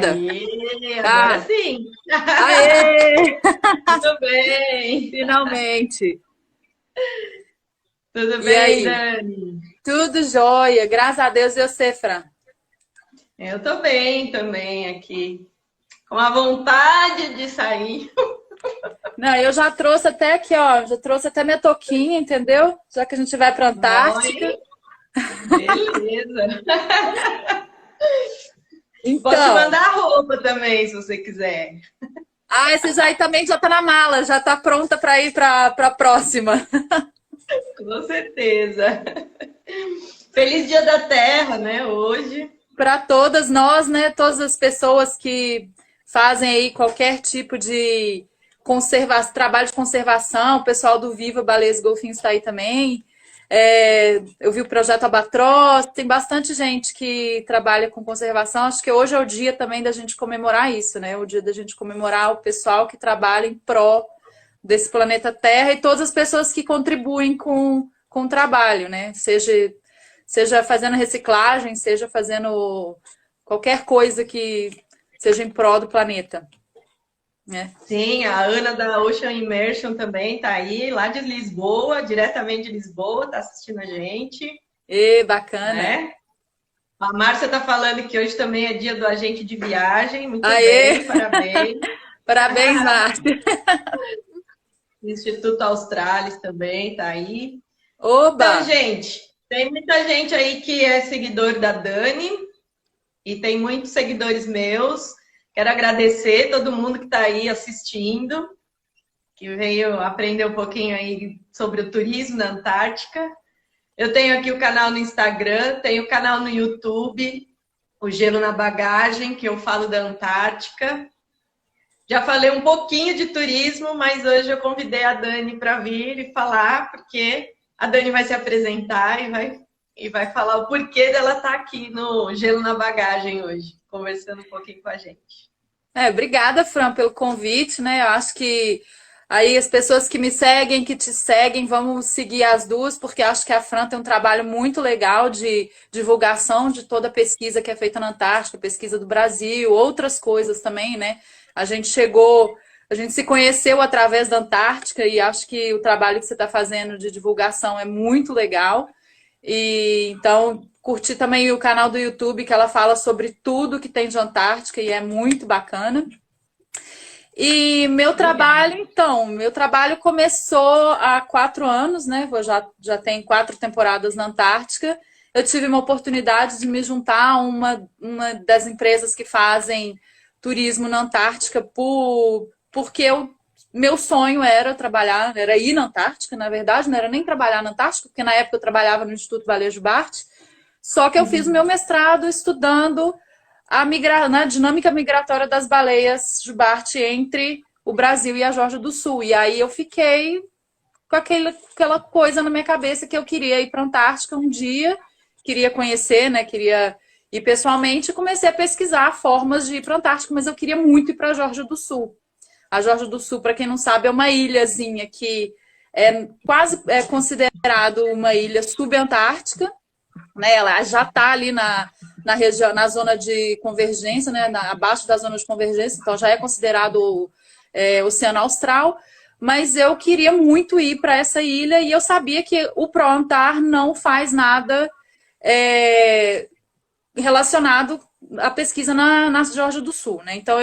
Aê, agora Ah, sim. aê! Tudo bem? Finalmente. Tudo E bem, aí? Dani? Tudo jóia. Graças a Deus, e você, Fran? Eu tô bem também aqui, com a vontade de sair. Não, eu já trouxe até aqui, ó. Já trouxe até minha touquinha, entendeu? Já que a gente vai para Antártica. Oi, beleza. Posso te Então, mandar roupa também, se você quiser. esse já aí também já tá na mala, já tá pronta para ir para a próxima. Com certeza. Feliz Dia da Terra, né, hoje. Para todas nós, né? Todas as pessoas que fazem aí qualquer tipo de trabalho de conservação, o pessoal do Viva Baleias e Golfinhos está aí também. Eu vi o projeto Albatroz, tem bastante gente que trabalha com conservação. Acho que hoje é o dia também da gente comemorar isso, né? O dia da gente comemorar o pessoal que trabalha em pró desse planeta Terra e todas as pessoas que contribuem com o trabalho, né? Seja fazendo reciclagem, seja fazendo qualquer coisa que seja em prol do planeta, né? Sim, a Ana da Ocean Immersion também tá aí, lá de Lisboa, diretamente de Lisboa, tá assistindo a gente, E bacana. né? A Márcia está falando que hoje também é dia do agente de viagem. Muito Aê! bem, parabéns. Parabéns, Márcia. Instituto Australis também está aí. Oba! Então, gente, tem muita gente aí que é seguidor da Dani e tem muitos seguidores meus. Quero agradecer todo mundo que está aí assistindo, que veio aprender um pouquinho aí sobre o turismo na Antártica. Eu tenho aqui o canal no Instagram, tenho o canal no YouTube, o Gelo na Bagagem, que eu falo da Antártica. Já falei um pouquinho de turismo, mas hoje eu convidei a Dani para vir e falar, porque a Dani vai se apresentar e vai falar o porquê dela estar aqui no Gelo na Bagagem hoje, conversando um pouquinho com a gente. Obrigada, Fran, pelo convite, né? Eu acho que aí as pessoas que me seguem, que te seguem, vamos seguir as duas, porque acho que a Fran tem um trabalho muito legal de divulgação de toda a pesquisa que é feita na Antártica, pesquisa do Brasil, outras coisas também, né? A gente se conheceu através da Antártica e acho que o trabalho que você está fazendo de divulgação é muito legal. E então curti também o canal do YouTube que ela fala sobre tudo que tem de Antártica e é muito bacana. E Legal. meu trabalho começou há 4 anos, né? Já tem 4 temporadas na Antártica. Eu tive uma oportunidade de me juntar a uma das empresas que fazem turismo na Antártica porque meu sonho era trabalhar, era ir na Antártica, na verdade, não era nem trabalhar na Antártica, porque na época eu trabalhava no Instituto Valejo Bart, só que eu fiz o meu mestrado estudando na dinâmica migratória das baleias jubarte entre o Brasil e a Geórgia do Sul. E aí eu fiquei com aquela coisa na minha cabeça que eu queria ir para a Antártica um dia, queria conhecer, né? Queria ir pessoalmente e comecei a pesquisar formas de ir para a Antártica, mas eu queria muito ir para a Geórgia do Sul. A Geórgia do Sul, para quem não sabe, é uma ilhazinha que é considerado uma ilha subantártica, né? Ela já está ali na região, na zona de convergência, né? Abaixo da zona de convergência, então já é considerado Oceano Austral. Mas eu queria muito ir para essa ilha e eu sabia que o ProAntar não faz nada é, relacionado à pesquisa na Geórgia do Sul, né? Então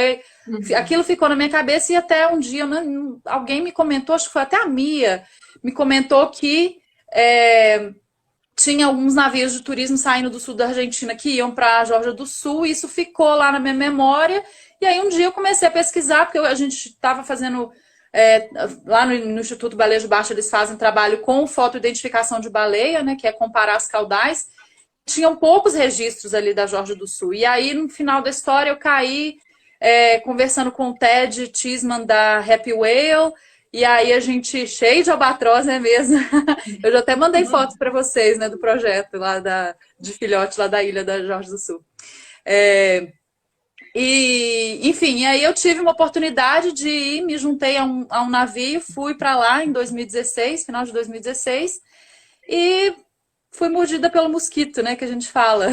aquilo ficou na minha cabeça e até um dia alguém me comentou, acho que foi até a Mia, me comentou que tinha alguns navios de turismo saindo do sul da Argentina que iam para a Geórgia do Sul, e isso ficou lá na minha memória. E aí um dia eu comecei a pesquisar, porque a gente estava fazendo. Lá no Instituto Baleia Baixo eles fazem trabalho com fotoidentificação de baleia, né, que é comparar as caudais. Tinham poucos registros ali da Geórgia do Sul. E aí, no final da história, eu caí conversando com o Ted Tisman da Happy Whale. E aí a gente, cheio de albatroz, né mesmo? Eu já até mandei fotos para vocês, né, do projeto lá de filhote lá da ilha da Geórgia do Sul. Enfim, aí eu tive uma oportunidade de ir, me juntei a um navio, fui para lá em 2016, final de 2016, e fui mordida pelo mosquito, né, que a gente fala.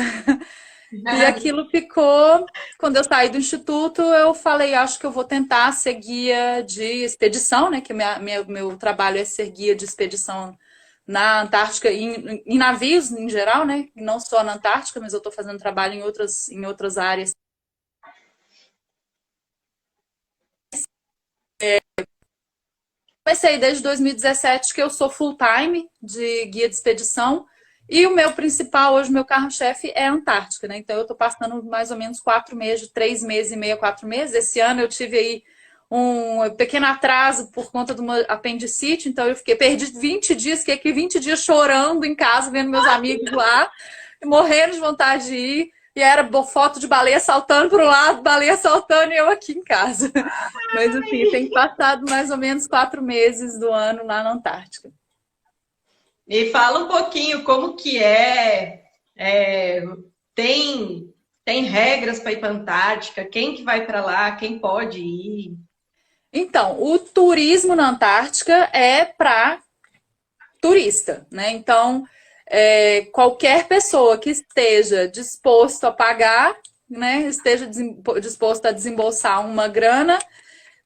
E aquilo ficou... Quando eu saí do instituto, eu falei, acho que eu vou tentar ser guia de expedição, né? Que meu trabalho é ser guia de expedição na Antártica, em navios em geral, né? Não só na Antártica, mas eu estou fazendo trabalho em outras áreas. Comecei desde 2017 que eu sou full-time de guia de expedição e o meu principal, hoje, meu carro-chefe é a Antártica, né? Então eu estou passando mais ou menos 4 meses, 3 meses e meio, 4 meses. Esse ano eu tive aí um pequeno atraso por conta de uma apendicite, então eu perdi 20 dias, fiquei aqui 20 dias chorando em casa, vendo meus amigos lá, morrendo de vontade de ir. E era foto de baleia saltando para o lado, baleia saltando e eu aqui em casa. Mas assim, tem passado mais ou menos 4 meses do ano lá na Antártica. E fala um pouquinho como que tem regras para ir para a Antártica, quem que vai para lá, quem pode ir. Então, o turismo na Antártica é para turista, né? Então, qualquer pessoa que esteja disposto a pagar, né, esteja disposto a desembolsar uma grana,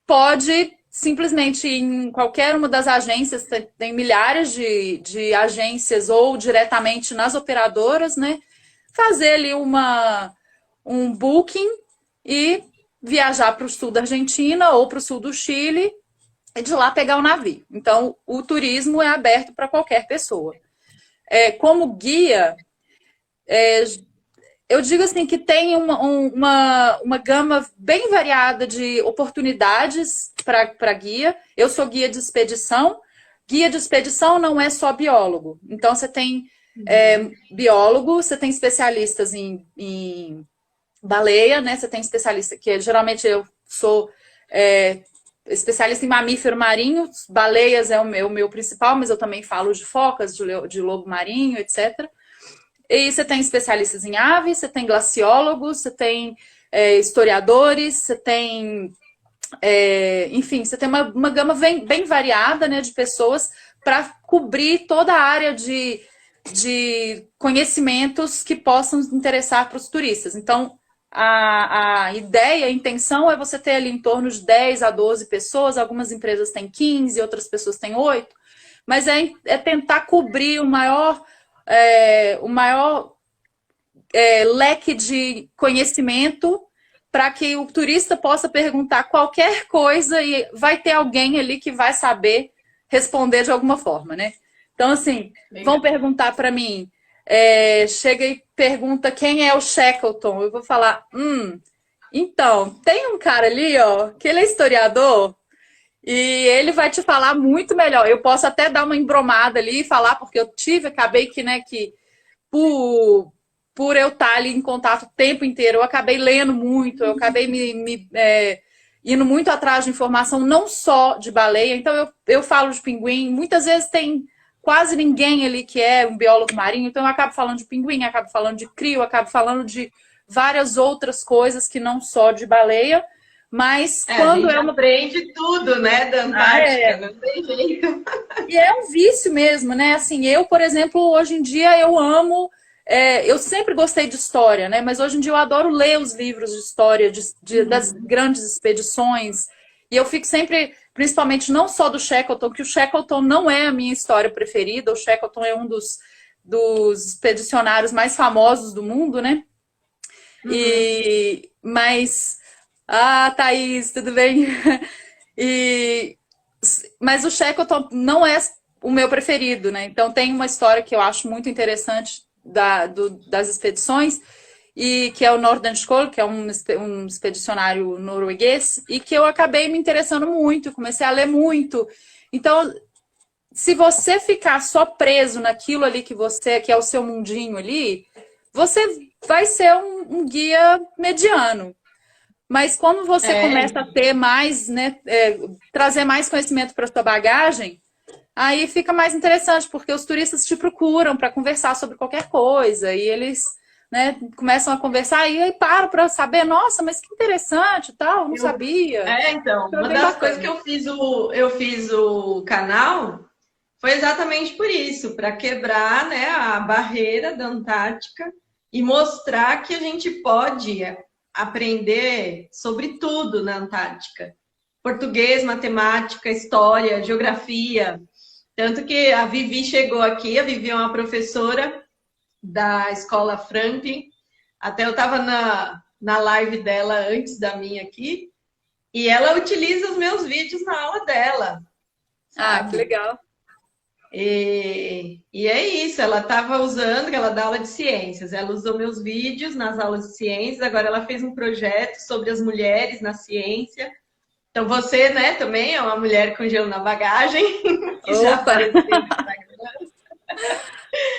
pode simplesmente ir em qualquer uma das agências, tem milhares de agências ou diretamente nas operadoras, né, fazer ali um booking e viajar para o sul da Argentina ou para o sul do Chile e de lá pegar o navio. Então, o turismo é aberto para qualquer pessoa. Como guia, eu digo assim que tem uma gama bem variada de oportunidades para guia. Eu sou guia de expedição. Guia de expedição não é só biólogo. Então, você tem biólogo, você tem especialistas em baleia, né? Você tem especialista que geralmente eu sou especialista em mamífero marinho. Baleias é o meu principal, mas eu também falo de focas, de lobo marinho, etc. E você tem especialistas em aves, você tem glaciólogos, você tem historiadores, você tem... enfim, você tem uma gama bem variada, né, de pessoas para cobrir toda a área de conhecimentos que possam interessar para os turistas. Então, a ideia, a intenção é você ter ali em torno de 10 a 12 pessoas, algumas empresas têm 15, outras pessoas têm 8, mas é tentar cobrir o maior leque de conhecimento para que o turista possa perguntar qualquer coisa e vai ter alguém ali que vai saber responder de alguma forma, né? Então, assim, vão perguntar para mim, chega e pergunta quem é o Shackleton. Eu vou falar, então, tem um cara ali, ó, que ele é historiador e ele vai te falar muito melhor. Eu posso até dar uma embromada ali e falar, porque eu acabei que, né, que por eu estar ali em contato o tempo inteiro, eu acabei lendo muito, eu acabei indo muito atrás de informação, não só de baleia. Então, eu falo de pinguim. Muitas vezes tem quase ninguém ali que é um biólogo marinho, então eu acabo falando de pinguim, acabo falando de crio, acabo falando de várias outras coisas que não só de baleia. Mas quando a gente aprende tudo, né, da Antártica, não tem jeito. E é um vício mesmo, né? Assim, eu, por exemplo, hoje em dia eu amo... eu sempre gostei de história, né? Mas hoje em dia eu adoro ler os livros de história das grandes expedições. E eu fico sempre, principalmente não só do Shackleton, que o Shackleton não é a minha história preferida. O Shackleton é um dos expedicionários mais famosos do mundo, né? Mas... Thaís, tudo bem? Mas o Shackleton não é o meu preferido, né? Então tem uma história que eu acho muito interessante das expedições, e que é o Nordenskjöld, que é um expedicionário norueguês, e que eu acabei me interessando muito, comecei a ler muito. Então, se você ficar só preso naquilo ali que é o seu mundinho ali, você vai ser um guia mediano. Mas quando você começa a ter mais, né, trazer mais conhecimento para a sua bagagem, aí fica mais interessante, porque os turistas te procuram para conversar sobre qualquer coisa, e eles, né, começam a conversar e aí param para saber, nossa, mas que interessante e tal, não sabia. Então, uma das coisas que eu fiz o canal foi exatamente por isso, para quebrar, né, a barreira da Antártica e mostrar que a gente pode aprender sobre tudo na Antártica. Português, matemática, história, geografia. Tanto que a Vivi chegou aqui, a Vivi é uma professora da Escola Franklin. Até eu estava na live dela antes da minha aqui, e ela utiliza os meus vídeos na aula dela. Ah, que legal. E é isso, ela estava usando, ela dá aula de ciências, ela usou meus vídeos nas aulas de ciências, agora ela fez um projeto sobre as mulheres na ciência. Então você, né, também é uma mulher com gelo na bagagem, que já apareceu no Instagram.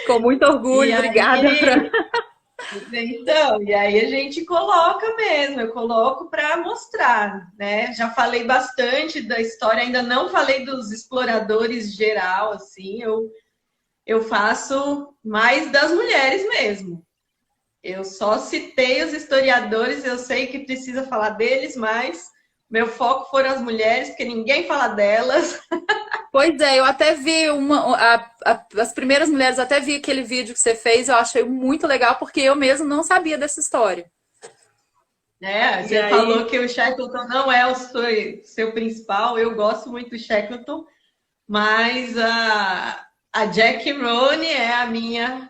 Com muito orgulho, obrigada, Fran. Então, e aí a gente coloca mesmo, eu coloco para mostrar, né? Já falei bastante da história, ainda não falei dos exploradores geral, assim, eu faço mais das mulheres mesmo. Eu só citei os historiadores, eu sei que precisa falar deles, mas meu foco foram as mulheres, porque ninguém fala delas. Pois é, eu até vi as primeiras mulheres, até vi aquele vídeo que você fez, eu achei muito legal, porque eu mesmo não sabia dessa história. Você falou que o Shackleton não é o seu principal, eu gosto muito do Shackleton, mas a Jack Roney é a minha.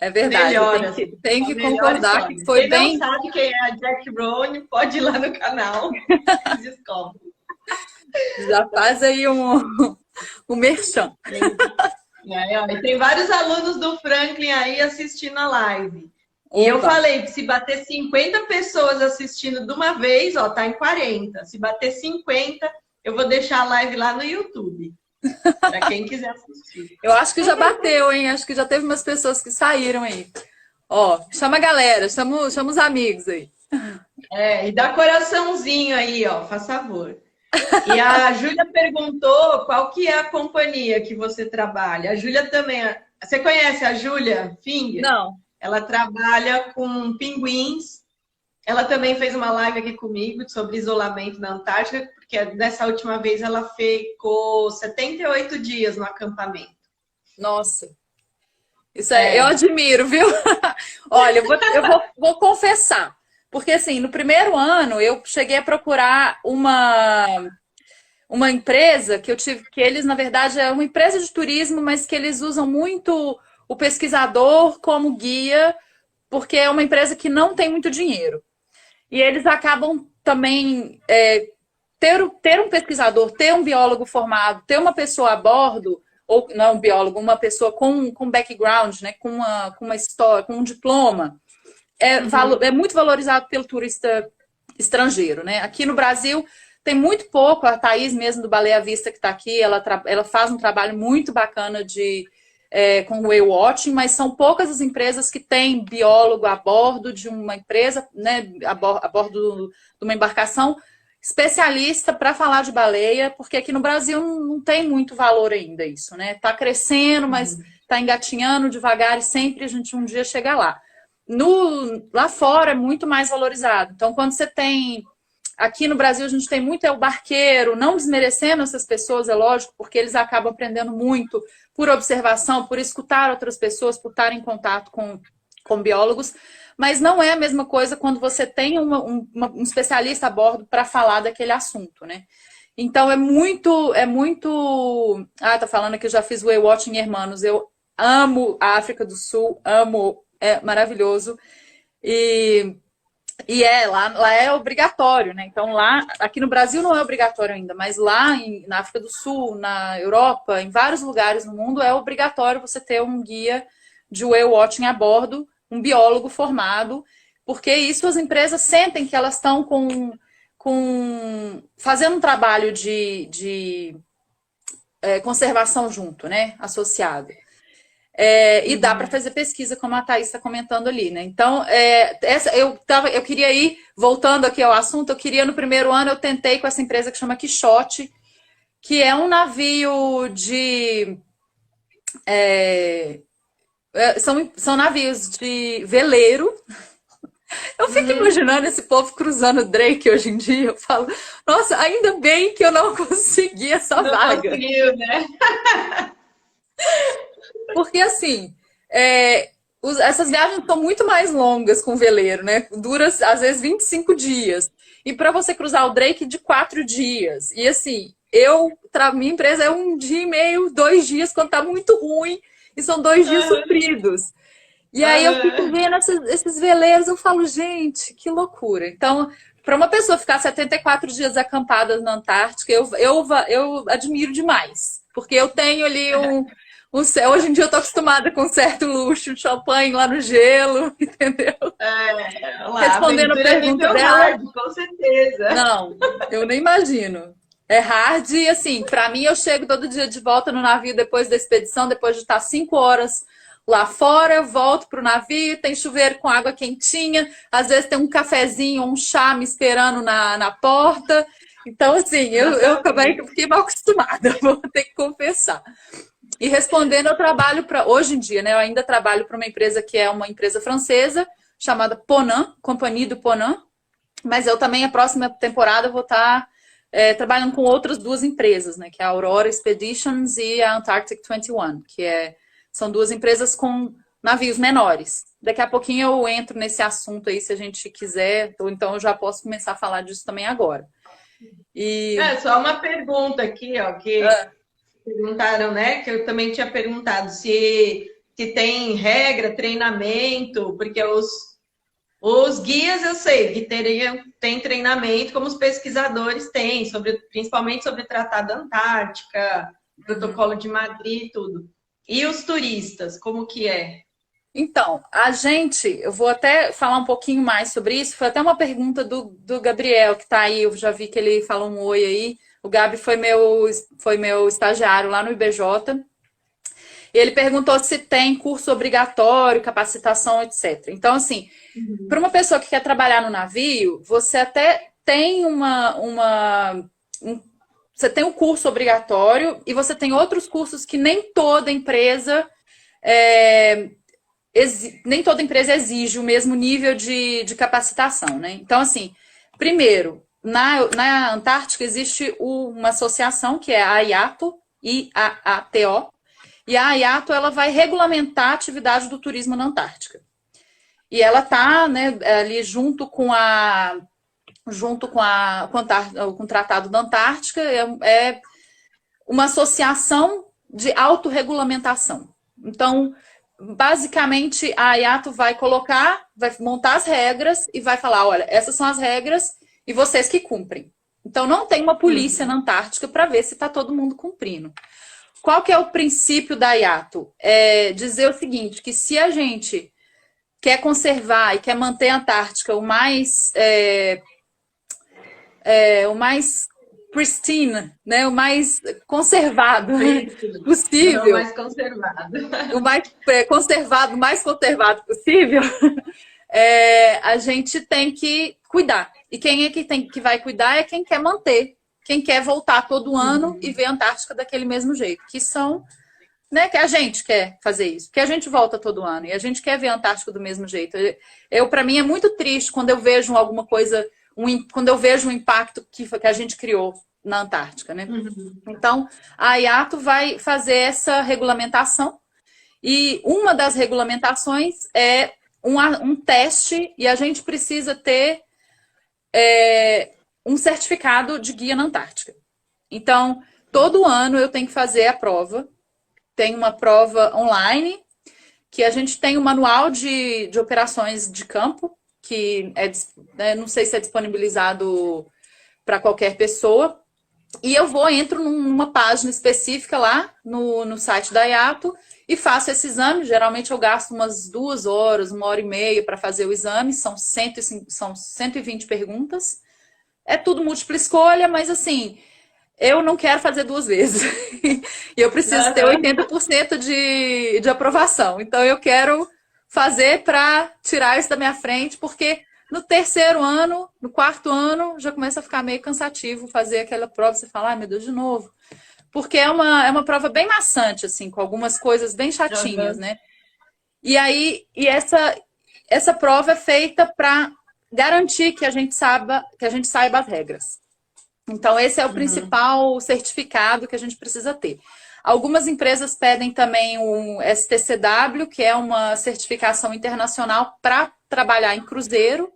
É verdade, melhor, tem que concordar que foi quem bem. Quem não sabe quem é a Jack Roney, pode ir lá no canal e descobre. Já faz aí um merchan. E tem vários alunos do Franklin aí assistindo a live. E eu falei que se bater 50 pessoas assistindo de uma vez, ó, tá em 40. Se bater 50, eu vou deixar a live lá no YouTube. Para quem quiser assistir. Eu acho que já bateu, hein? Acho que já teve umas pessoas que saíram aí. Ó, chama a galera, chama os amigos aí. E dá coraçãozinho aí, ó, faz favor. E a Júlia perguntou qual que é a companhia que você trabalha. A Júlia também. Você conhece a Júlia Finger? Não. Ela trabalha com pinguins. Ela também fez uma live aqui comigo sobre isolamento na Antártica, porque dessa última vez ela ficou 78 dias no acampamento. Nossa. Isso eu admiro, viu? Olha, eu vou confessar. Porque, assim, no primeiro ano, eu cheguei a procurar uma empresa que eu tive, que eles, na verdade, é uma empresa de turismo, mas que eles usam muito o pesquisador como guia, porque é uma empresa que não tem muito dinheiro. E eles acabam também ter um pesquisador, ter um biólogo formado, ter uma pessoa a bordo, ou não um biólogo, uma pessoa com background, né, com uma história, com um diploma, é muito valorizado pelo turista estrangeiro, né? Aqui no Brasil tem muito pouco, a Thaís mesmo do Baleia à Vista que está aqui, ela faz um trabalho muito bacana com o whale watching, mas são poucas as empresas que têm biólogo a bordo de uma empresa, né, a bordo de uma embarcação, especialista para falar de baleia, porque aqui no Brasil não tem muito valor ainda isso, né? Está crescendo, mas está engatinhando devagar e sempre a gente um dia chega lá. Lá fora é muito mais valorizado. Então, quando você tem... Aqui no Brasil a gente tem muito o barqueiro, não desmerecendo essas pessoas, é lógico, porque eles acabam aprendendo muito por observação, por escutar outras pessoas, por estar em contato com biólogos, mas não é a mesma coisa quando você tem um especialista a bordo para falar daquele assunto, né? Então é muito... tá falando que eu já fiz whale watching em Hermanos, eu amo a África do Sul, amo, é maravilhoso, lá é obrigatório, né? Então aqui no Brasil não é obrigatório ainda, mas lá na África do Sul, na Europa, em vários lugares no mundo é obrigatório você ter um guia de whale watching a bordo, um biólogo formado, porque isso as empresas sentem que elas estão fazendo um trabalho de conservação junto, né? Associado. E dá para fazer pesquisa, como a Thaís está comentando ali, né? Então, eu queria ir, voltando aqui ao assunto, no primeiro ano eu tentei com essa empresa que chama Quixote, que é um navio são navios de veleiro. Eu fico imaginando esse povo cruzando o Drake hoje em dia. Eu falo, nossa, ainda bem que eu não consegui essa vaga. Não conseguiu, né? Porque, assim, essas viagens são muito mais longas com o veleiro, né? Dura, às vezes, 25 dias. E para você cruzar o Drake, de 4 dias. E assim, minha empresa é 1 dia e meio, 2 dias, quando tá muito ruim. E são 2 dias sofridos. E aí eu fico vendo esses veleiros, eu falo, gente, que loucura. Então, para uma pessoa ficar 74 dias acampada na Antártica, eu admiro demais. Porque eu tenho ali hoje em dia eu tô acostumada com um certo luxo, champanhe lá no gelo, entendeu? Lá, Respondendo a pergunta dela. Hard, com certeza. Não, eu nem imagino. É hard e assim, para mim eu chego todo dia de volta no navio depois da expedição, depois de estar 5 horas lá fora, eu volto pro navio, tem chuveiro com água quentinha, às vezes tem um cafezinho ou um chá me esperando na porta. Então, assim, eu fiquei mal acostumada, vou ter que confessar. E respondendo, eu trabalho hoje em dia, né? Eu ainda trabalho para uma empresa que é uma empresa francesa, chamada Ponant, Companhia do Ponant. Mas eu também, a próxima temporada, vou estar trabalhando com outras 2 empresas, né? Que é a Aurora Expeditions e a Antarctic 21, são 2 empresas com navios menores. Daqui a pouquinho eu entro nesse assunto aí, se a gente quiser, ou então eu já posso começar a falar disso também agora. Só uma pergunta aqui, ó, que perguntaram, né? Que eu também tinha perguntado se tem regra, treinamento, porque os guias eu sei que tem treinamento, como os pesquisadores têm, principalmente sobre o Tratado da Antártica, Protocolo de Madrid e tudo. E os turistas, como que é? Então, eu vou até falar um pouquinho mais sobre isso. Foi até uma pergunta do Gabriel, que está aí, eu já vi que ele falou um oi aí. O Gabi foi meu estagiário lá no IBJ. Ele perguntou se tem curso obrigatório, capacitação, etc. Então, assim, para uma pessoa que quer trabalhar no navio, você até tem você tem um curso obrigatório e você tem outros cursos que nem toda empresa exige o mesmo nível de capacitação, né? Então, assim, primeiro, na Antártica existe uma associação que é a IATO, IAATO, e a IATO ela vai regulamentar a atividade do turismo na Antártica. E ela está, né, ali junto com o Tratado da Antártica, é uma associação de autorregulamentação. Então, basicamente, a IATO vai montar as regras e vai falar, olha, essas são as regras e vocês que cumprem. Então, não tem uma polícia na Antártica para ver se está todo mundo cumprindo. Qual que é o princípio da IATO? É dizer o seguinte, que se a gente quer conservar e quer manter a Antártica o mais pristine, né? O mais conservado possível. O mais conservado. O mais conservado, mais conservado possível. A gente tem que cuidar. E quem é que vai cuidar é quem quer manter. Quem quer voltar todo ano e ver a Antártica daquele mesmo jeito. Que são, né, que a gente quer fazer isso. Porque a gente volta todo ano e a gente quer ver a Antártica do mesmo jeito. Para mim, é muito triste quando eu vejo alguma coisa, quando eu vejo um impacto que a gente criou na Antártica, né? Então, a IATO vai fazer essa regulamentação e uma das regulamentações é um teste e a gente precisa ter um certificado de guia na Antártica. Então, todo ano eu tenho que fazer a prova. Tem uma prova online, que a gente tem um manual de operações de campo, que não sei se é disponibilizado para qualquer pessoa. E eu entro numa página específica lá no site da IATO e faço esse exame. Geralmente eu gasto umas 2 horas, 1h30 para fazer o exame. São 120 perguntas. É tudo múltipla escolha, mas assim, eu não quero fazer 2 vezes. E eu preciso ter 80% de aprovação. Então eu quero fazer para tirar isso da minha frente, porque no 3º ano, no 4º ano, já começa a ficar meio cansativo fazer aquela prova. Você fala, ai meu Deus, de novo. Porque é uma prova bem maçante, assim, com algumas coisas bem chatinhas, né? E aí, essa prova é feita para garantir que a gente saiba as regras. Então, esse é o principal certificado que a gente precisa ter. Algumas empresas pedem também um STCW, que é uma certificação internacional para trabalhar em cruzeiro.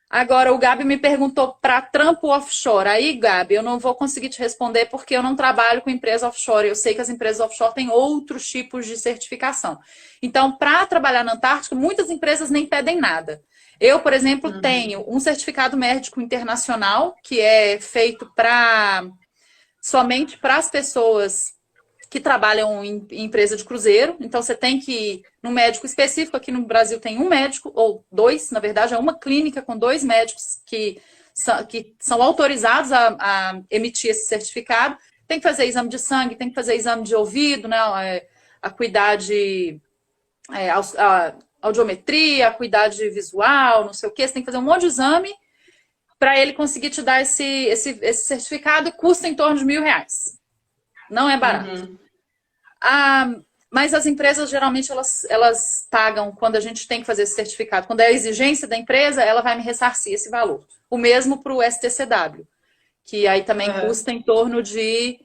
Agora, o Gabi me perguntou para trampo offshore. Aí, Gabi, eu não vou conseguir te responder porque eu não trabalho com empresa offshore. Eu sei que as empresas offshore têm outros tipos de certificação. Então, para trabalhar na Antártica, muitas empresas nem pedem nada. Eu, por exemplo, tenho um certificado médico internacional, que é feito somente para as pessoas que trabalham em empresa de cruzeiro. Então, você tem que ir num médico específico. Aqui no Brasil tem um médico, ou dois, na verdade, é uma clínica com 2 médicos que são autorizados a emitir esse certificado. Tem que fazer exame de sangue, tem que fazer exame de ouvido, né? A cuidar de a audiometria, a cuidar de visual, não sei o quê. Você tem que fazer um monte de exame para ele conseguir te dar esse certificado, custa em torno de R$1.000. Não é barato. Mas as empresas, geralmente, elas pagam quando a gente tem que fazer esse certificado. Quando é a exigência da empresa, ela vai me ressarcir esse valor. O mesmo para o STCW, que aí também custa em torno de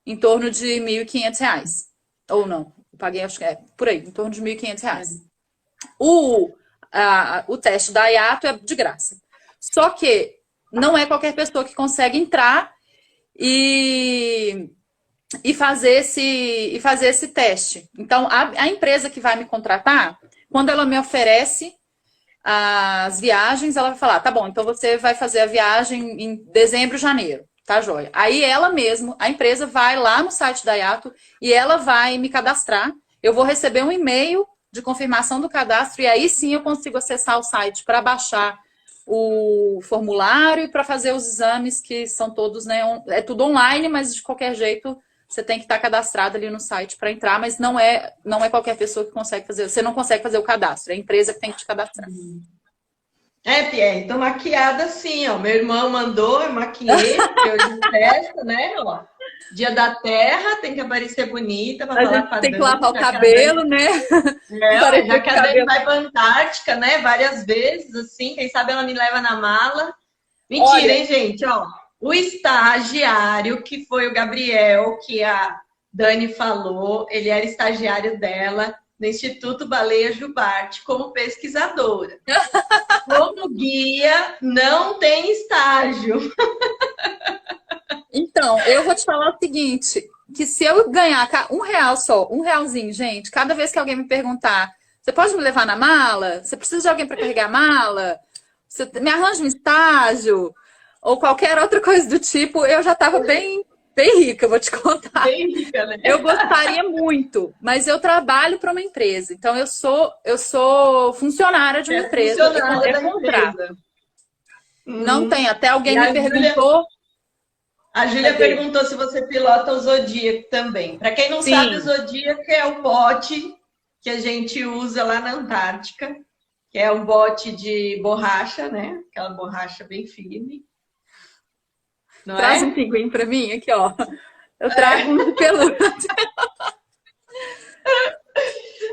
R$1.500. Ou não, eu paguei, acho que é por aí, em torno de R$1.500. O teste da IATO é de graça. Só que não é qualquer pessoa que consegue entrar e fazer esse teste. Então, a empresa que vai me contratar, quando ela me oferece as viagens, ela vai falar, tá bom, então você vai fazer a viagem em dezembro, janeiro, tá, joia? Aí ela mesma, a empresa vai lá no site da IATO e ela vai me cadastrar. Eu vou receber um e-mail de confirmação do cadastro e aí sim eu consigo acessar o site para baixar o formulário e para fazer os exames que são todos, né? É tudo online, mas de qualquer jeito você tem que estar cadastrado ali no site para entrar, mas não é qualquer pessoa que consegue fazer. Você não consegue fazer o cadastro, é a empresa que tem que te cadastrar. Pierre, tô maquiada assim, ó. Meu irmão mandou, eu maquiei, porque hoje é festa, né? Ó, Dia da Terra, tem que aparecer bonita para falar pra tem que lavar o cabelo, né? Já que a Dani vai pra Antártica, né? Várias vezes, assim, quem sabe ela me leva na mala. Mentira, olha, hein, gente? Ó, o estagiário, que foi o Gabriel, que a Dani falou, ele era estagiário dela no Instituto Baleia Jubarte como pesquisadora. Como guia, não tem estágio. Então, eu vou te falar o seguinte, que se eu ganhar R$1 só, R$1, gente, cada vez que alguém me perguntar, você pode me levar na mala? Você precisa de alguém para carregar a mala? Você me arranja um estágio? Ou qualquer outra coisa do tipo, eu já estava bem rica, eu vou te contar. Bem rica, né? Eu gostaria muito, mas eu trabalho para uma empresa. Então, eu sou funcionária de uma empresa. É contrato. Não tem. Até alguém me perguntou. A Júlia perguntou se você pilota o Zodíaco também. Para quem não sabe, o Zodíaco é o bote que a gente usa lá na Antártica, que é um bote de borracha, né? Aquela borracha bem firme. Não Traz um pinguim para mim aqui, ó. Eu trago um de pelúcia.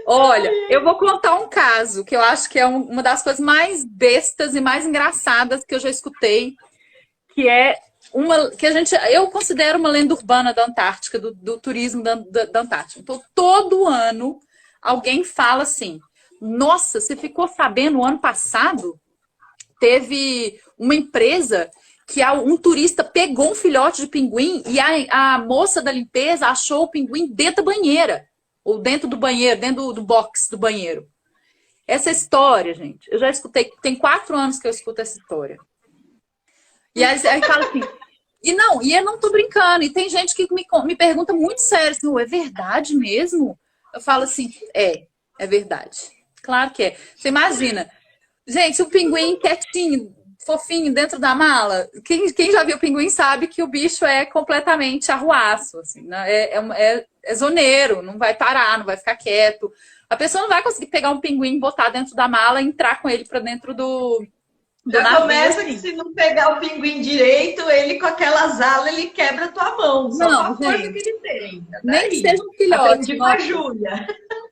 Olha, eu vou contar um caso que eu acho que é uma das coisas mais bestas e mais engraçadas que eu já escutei, que é eu considero uma lenda urbana da Antártica, do turismo da Antártica. Então, todo ano alguém fala assim: nossa, você ficou sabendo, o ano passado teve uma empresa que um turista pegou um filhote de pinguim e a moça da limpeza achou o pinguim dentro da banheira. Ou dentro do banheiro, dentro do box do banheiro. Essa história, gente, eu já escutei, tem 4 anos que eu escuto essa história. E aí fala assim, e eu não tô brincando, e tem gente que me pergunta muito sério, assim, é verdade mesmo? Eu falo assim, é verdade. Claro que é. Você imagina, gente, o pinguim quietinho, fofinho dentro da mala, quem já viu o pinguim sabe que o bicho é completamente arruaço, assim, né? É zoneiro, não vai parar, não vai ficar quieto. A pessoa não vai conseguir pegar um pinguim, botar dentro da mala e entrar com ele para dentro do Já começa que se não pegar o pinguim direito, ele com aquelas alas, ele quebra a tua mão. Só não, com a força que ele tem. Nem que seja um filhote. Aprendi com a Júlia.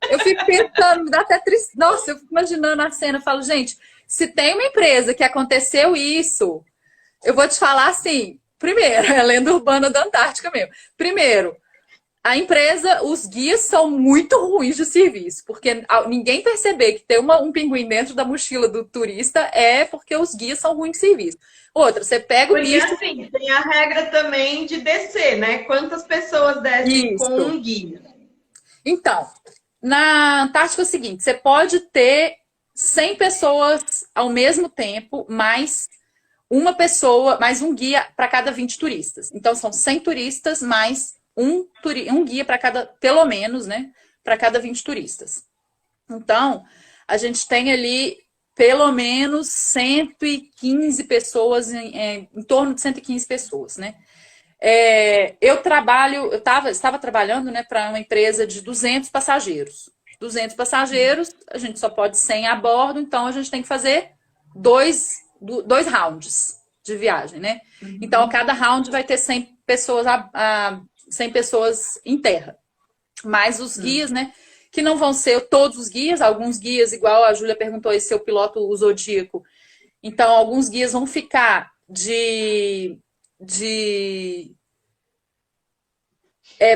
Eu fico pensando, me dá até triste. Nossa, eu fico imaginando a cena. Eu falo, gente, se tem uma empresa que aconteceu isso, eu vou te falar assim, primeiro, é a lenda urbana da Antártica mesmo. Primeiro, A empresa, os guias são muito ruins de serviço, porque ninguém perceber que tem um pinguim dentro da mochila do turista é porque os guias são ruins de serviço. Outra, você pega o Porque bicho... assim, tem a regra também de descer, né? Quantas pessoas descem com Isso. um guia? Então, na Antártica é o seguinte, você pode ter 100 pessoas ao mesmo tempo, mais uma pessoa, mais um guia para cada 20 turistas. Então, são 100 turistas mais um guia para cada, pelo menos, né? Para cada 20 turistas. Então, a gente tem ali pelo menos 115 pessoas, em torno de 115 pessoas, né? Estava trabalhando, né, para uma empresa de 200 passageiros. 200 passageiros, a gente só pode 100 a bordo, então a gente tem que fazer dois rounds de viagem, né? Então, cada round vai ter 100 pessoas, 100 pessoas em terra. Mais os guias, né? Que não vão ser todos os guias, alguns guias, igual a Júlia perguntou, esse seu piloto, o Zodíaco. Então, alguns guias vão ficar de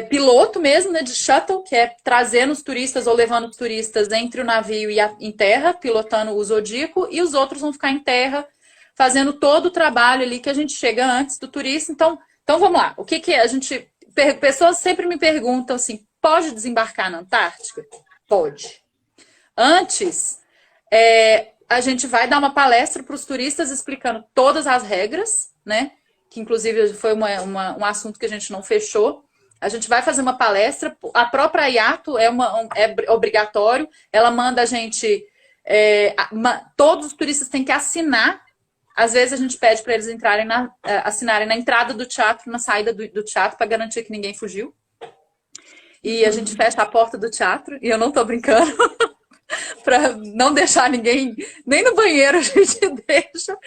piloto mesmo, né, de shuttle, que é trazendo os turistas ou levando os turistas entre o navio e em terra, pilotando o Zodíaco, e os outros vão ficar em terra, fazendo todo o trabalho ali que a gente chega antes do turista. Então vamos lá. O que a gente... Pessoas sempre me perguntam assim, pode desembarcar na Antártica? Pode. Antes, a gente vai dar uma palestra para os turistas explicando todas as regras, né? Que inclusive foi um assunto que a gente não fechou. A gente vai fazer uma palestra, a própria IATO é obrigatório, ela manda a gente... todos os turistas têm que assinar. Às vezes a gente pede para eles assinarem na entrada do teatro, na saída do teatro, para garantir que ninguém fugiu. E a gente fecha a porta do teatro, e eu não tô brincando, para não deixar ninguém, nem no banheiro a gente deixa.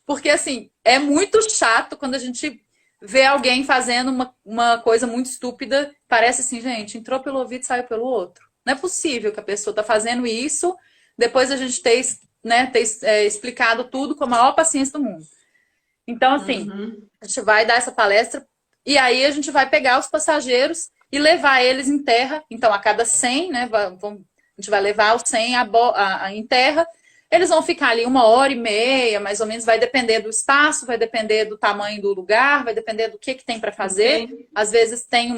Porque, assim, é muito chato quando a gente vê alguém fazendo uma coisa muito estúpida. Parece assim, gente, entrou pelo ouvido e saiu pelo outro. Não é possível que a pessoa tá fazendo isso, depois a gente ter explicado tudo com a maior paciência do mundo. Então, assim, a gente vai dar essa palestra e aí a gente vai pegar os passageiros e levar eles em terra. Então, a cada 100, né, a gente vai levar os 100 em terra. Eles vão ficar ali 1h30, mais ou menos, vai depender do espaço, vai depender do tamanho do lugar, vai depender do que tem para fazer. Às vezes tem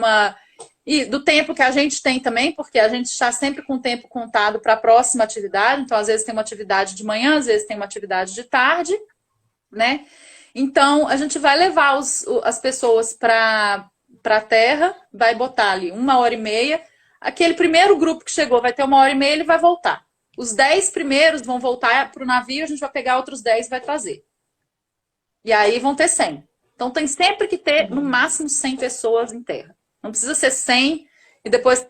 e do tempo que a gente tem também, porque a gente está sempre com o tempo contado para a próxima atividade. Então, às vezes tem uma atividade de manhã, às vezes tem uma atividade de tarde, né? Então, a gente vai levar as pessoas para a terra, vai botar ali 1h30. Aquele primeiro grupo que chegou vai ter 1h30, ele vai voltar. Os 10 primeiros vão voltar para o navio, a gente vai pegar outros 10 e vai trazer. E aí vão ter 100. Então tem sempre que ter, no máximo, 100 pessoas em terra. Não precisa ser 100 e depois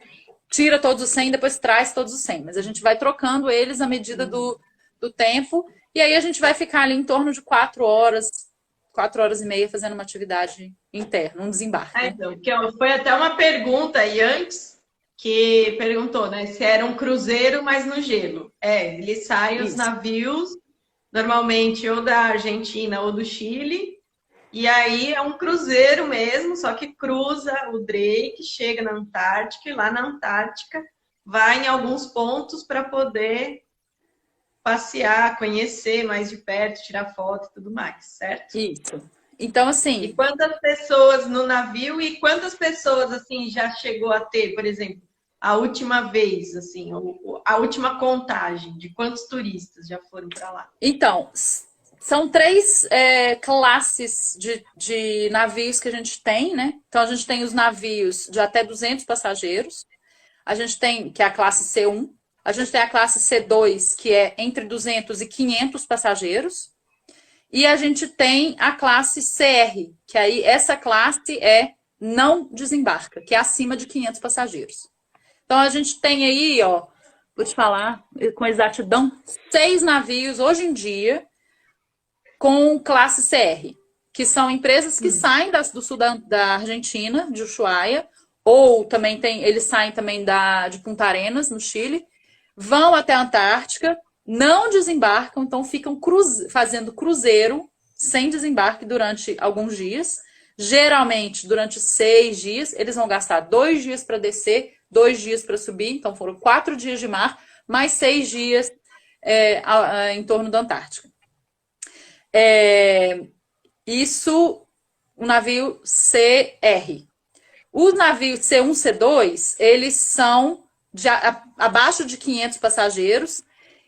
tira todos os 100 e depois traz todos os 100. Mas a gente vai trocando eles à medida do tempo. E aí a gente vai ficar ali em torno de 4 horas, 4h30 fazendo uma atividade em terra, num desembarque. Né? Então, foi até uma pergunta aí antes, que perguntou, né, se era um cruzeiro, mas no gelo. Eles saem os navios, normalmente ou da Argentina ou do Chile, e aí é um cruzeiro mesmo, só que cruza o Drake, chega na Antártica, e lá na Antártica vai em alguns pontos para poder passear, conhecer mais de perto, tirar foto e tudo mais, certo? Isso. Então, assim... E quantas pessoas no navio e quantas pessoas, assim, já chegou a ter, por exemplo, a última vez, assim, a última contagem de quantos turistas já foram para lá? Então, são 3 classes de navios que a gente tem, né? Então, a gente tem os navios de até 200 passageiros. A gente tem, que é a classe C1. A gente tem a classe C2, que é entre 200 e 500 passageiros. E a gente tem a classe CR, que aí essa classe não desembarca, que é acima de 500 passageiros. Então, a gente tem aí, ó, vou te falar com exatidão, 6 navios hoje em dia com classe CR, que são empresas que saem do sul da Argentina, de Ushuaia, ou também eles saem também de Punta Arenas, no Chile, vão até a Antártica, não desembarcam, então ficam fazendo cruzeiro sem desembarque durante alguns dias. Geralmente, durante 6 dias, eles vão gastar 2 dias para descer, 2 dias para subir, então foram 4 dias de mar, mais 6 dias em torno da Antártica. Isso, o navio CR. Os navios C1, C2, eles são abaixo de 500 passageiros,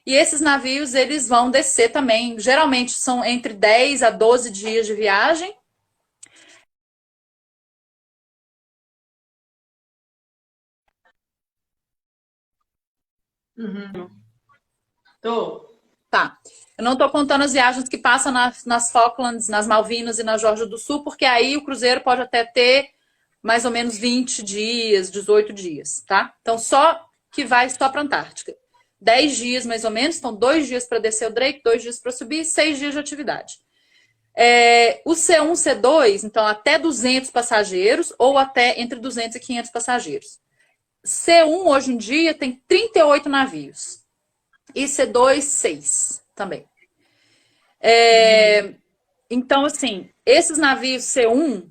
e esses navios eles vão descer também, geralmente são entre 10 a 12 dias de viagem. Tô. Tá. Eu não estou contando as viagens que passam nas Falklands, nas Malvinas e na Geórgia do Sul, porque aí o cruzeiro pode até ter mais ou menos 20 dias, 18 dias, tá? Então, só que vai só para a Antártica. 10 dias, mais ou menos, então 2 dias para descer o Drake, 2 dias para subir, 6 dias de atividade. O C1, C2, então, até 200 passageiros ou até entre 200 e 500 passageiros. C1, hoje em dia, tem 38 navios. E C2, 6 também. Então, assim, esses navios C1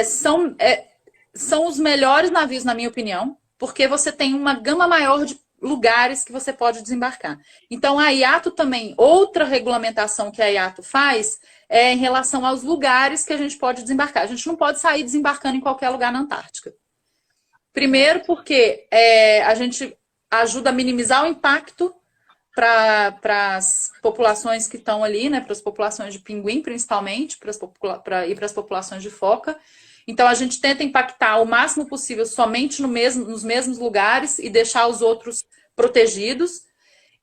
são os melhores navios, na minha opinião, porque você tem uma gama maior de lugares que você pode desembarcar. Então, a IATO também, outra regulamentação que a IATO faz é em relação aos lugares que a gente pode desembarcar. A gente não pode sair desembarcando em qualquer lugar na Antártica. Primeiro, porque a gente ajuda a minimizar o impacto para as populações que estão ali, né? Para as populações de pinguim, principalmente, e para as populações de foca. Então, a gente tenta impactar o máximo possível somente nos mesmos lugares e deixar os outros protegidos.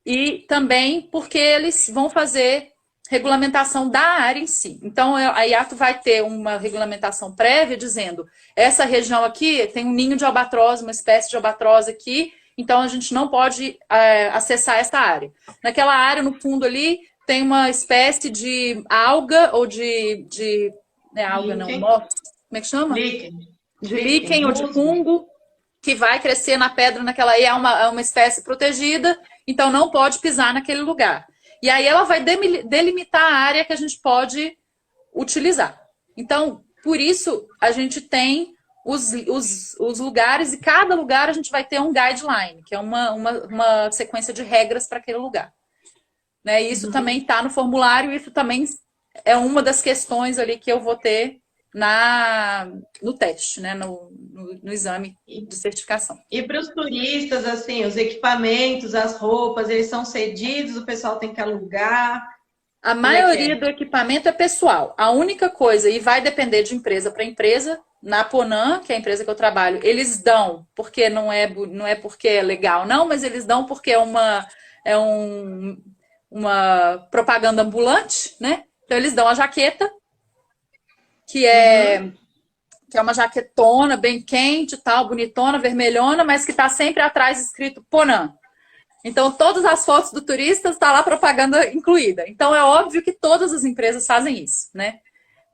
E também porque eles vão fazer regulamentação da área em si. Então, a IATO vai ter uma regulamentação prévia dizendo essa região aqui tem um ninho de albatroz, uma espécie de albatroz aqui, então a gente não pode acessar essa área. Naquela área, no fundo ali, tem uma espécie de alga ou alga não, como é que chama? Líquen. De líquen ou de fungo, que vai crescer na pedra naquela aí, é uma espécie protegida, então não pode pisar naquele lugar. E aí ela vai delimitar a área que a gente pode utilizar. Então, por isso, a gente tem os lugares, e cada lugar a gente vai ter um guideline, que é uma sequência de regras para aquele lugar. Né? E isso também está no formulário, isso também é uma das questões ali que eu vou ter no teste, né? no exame de certificação. E para os turistas, assim, os equipamentos, as roupas, eles são cedidos, o pessoal tem que alugar? A maioria do equipamento é pessoal. A única coisa, e vai depender de empresa para empresa, na Ponam, que é a empresa que eu trabalho, eles dão, porque não é porque é legal, não, mas eles dão porque é uma propaganda ambulante, né? Então eles dão a jaqueta, que é uma jaquetona, bem quente, tal, bonitona, vermelhona, mas que está sempre atrás escrito Ponam. Então, todas as fotos do turista está lá propaganda incluída. Então, é óbvio que todas as empresas fazem isso, né?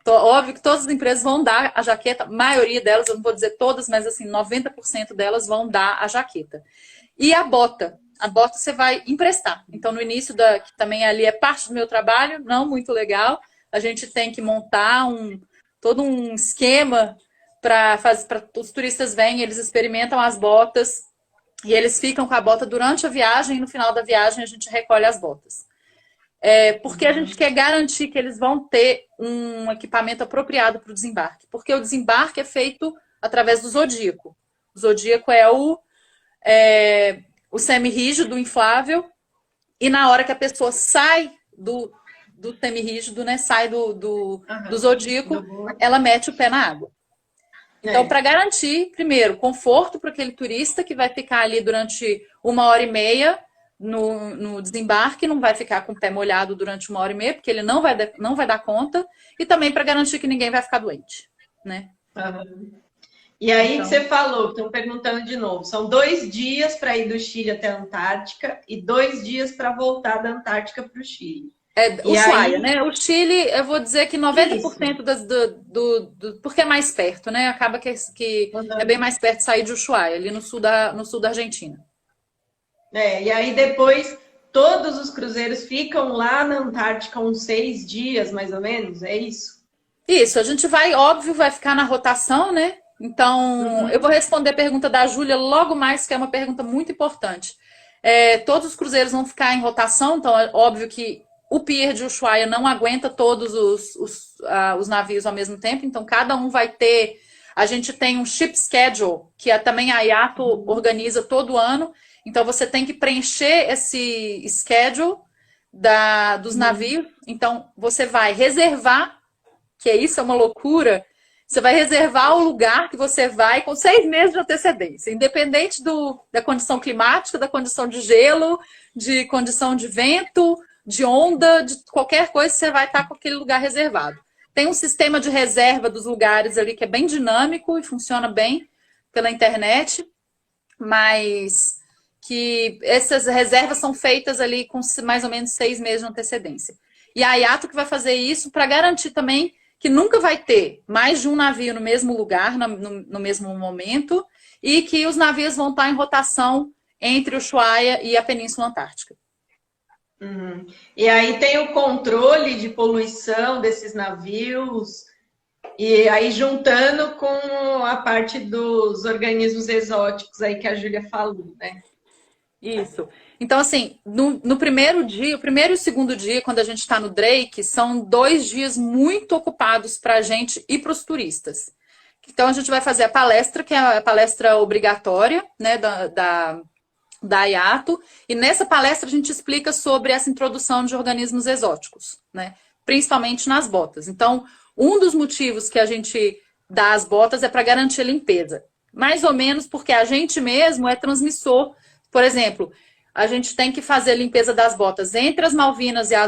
Óbvio que todas as empresas vão dar a jaqueta, a maioria delas, eu não vou dizer todas, mas assim, 90% delas vão dar a jaqueta. E a bota você vai emprestar. Então, no início, que também ali é parte do meu trabalho, não muito legal, a gente tem que montar todo um esquema para os turistas vêm, eles experimentam as botas e eles ficam com a bota durante a viagem e no final da viagem a gente recolhe as botas. Porque a gente quer garantir que eles vão ter um equipamento apropriado para o desembarque. Porque o desembarque é feito através do zodíaco. O zodíaco é o semi-rígido, inflável, e na hora que a pessoa sai do semi-rígido, né, sai do zodíaco, ela mete o pé na água. Então, para garantir, primeiro, conforto para aquele turista que vai ficar ali durante 1h30 no desembarque, não vai ficar com o pé molhado durante 1h30, porque ele não vai dar conta, e também para garantir que ninguém vai ficar doente, né? E aí então, que você falou, estão perguntando de novo, são 2 dias para ir do Chile até a Antártica e 2 dias para voltar da Antártica para o Chile. Ushuaia, né? O Chile, eu vou dizer que 90% porque é mais perto, né? Acaba que é bem mais perto de sair de Ushuaia, ali no sul da Argentina. E aí depois todos os cruzeiros ficam lá na Antártica uns 6 dias, mais ou menos, é isso? Isso, a gente vai, óbvio, vai ficar na rotação, né? Então, eu vou responder a pergunta da Júlia logo mais, que é uma pergunta muito importante. Todos os cruzeiros vão ficar em rotação, então é óbvio que o pier de Ushuaia não aguenta todos os navios ao mesmo tempo, então cada um vai ter. A gente tem um ship schedule, que também a IATO organiza todo ano, então você tem que preencher esse schedule dos navios, então você vai reservar, que isso é uma loucura. Você vai reservar o lugar que você vai com 6 meses de antecedência, independente da condição climática, da condição de gelo, de condição de vento, de onda, de qualquer coisa, você vai estar com aquele lugar reservado. Tem um sistema de reserva dos lugares ali que é bem dinâmico e funciona bem pela internet, mas que essas reservas são feitas ali com mais ou menos 6 meses de antecedência. E a IATO que vai fazer isso para garantir também que nunca vai ter mais de um navio no mesmo lugar, no mesmo momento, e que os navios vão estar em rotação entre o Ushuaia e a Península Antártica. E aí tem o controle de poluição desses navios, e aí juntando com a parte dos organismos exóticos aí que a Júlia falou, né? Isso. Então, assim, no primeiro dia, o primeiro e o segundo dia, quando a gente está no Drake, são 2 dias muito ocupados para a gente e para os turistas. Então, a gente vai fazer a palestra, que é a palestra obrigatória, né, da IATO, e nessa palestra a gente explica sobre essa introdução de organismos exóticos, né, principalmente nas botas. Então, um dos motivos que a gente dá as botas é para garantir a limpeza. Mais ou menos porque a gente mesmo é transmissor. Por exemplo, a gente tem que fazer a limpeza das botas entre as Malvinas e a